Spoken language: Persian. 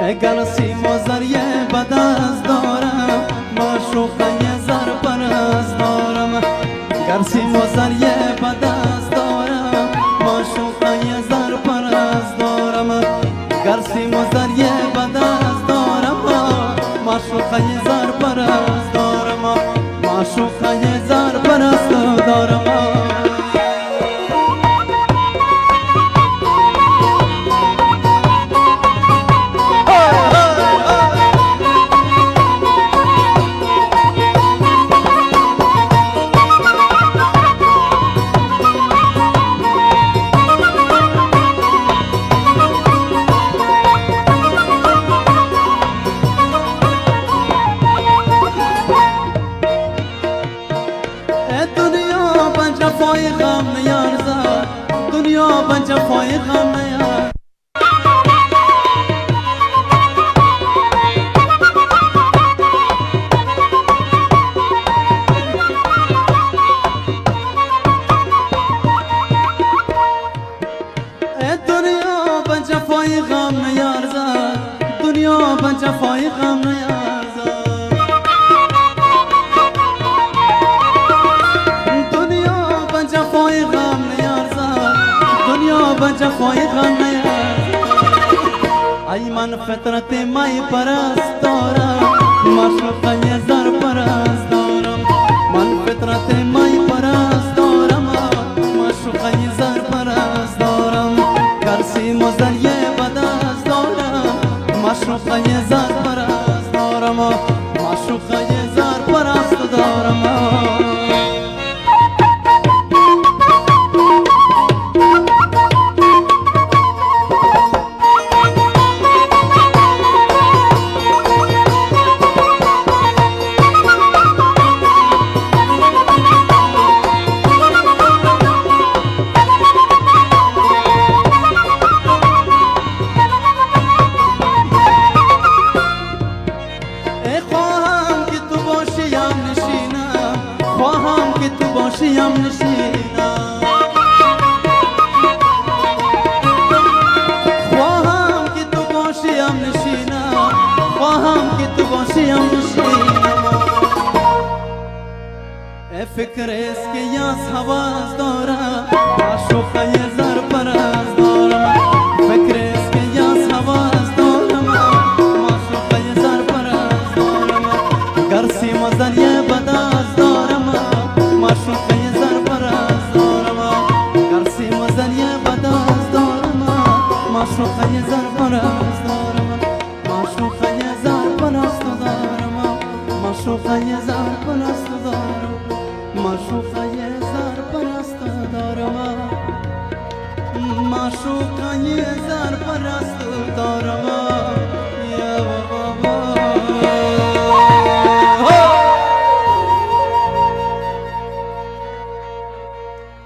اگر سیم و زریه بدست دارم معشوقه زر پرست دارم اگر سیم و زریه بدست دارم معشوقه زر پرست دارم اگر سیم و زریه بدست دارم معشوقه زر پرست دارم معشوقه زر پرست دارم جفای غم نیارزد دنیا به جفای غم نیارزد دنیا به جفای غم نیارزد دنیا به جفای غم نیارزد جفای غم نیارزد ای من فطرت مای پرست دارم معشوقه زر پرست دارم من فطرت مای پرست دارم معشوقه زر پرست دارم گر سیم و زریه بدست دارم معشوقه زر پرست دارم معشوقه زر پرست دارم خواهم که تو باشیم نشینم خواهم که تو باشیم نشینم خواهم که تو باشیم نشینم فکر است که یاس حواس دارم معشوقه زر پرست دارم فکر است که یاس حواس دارم معشوقه زر پرست دارم گر سیم و زریه بدست معشوقه زر پرست دارم گر سیم و زریه بدست دارم معشوقه زر پرست دارم معشوقه زر پرست دارم معشوقه زر پرست دارم معشوقه زر پرست دارم معشوقه زر پرست دارم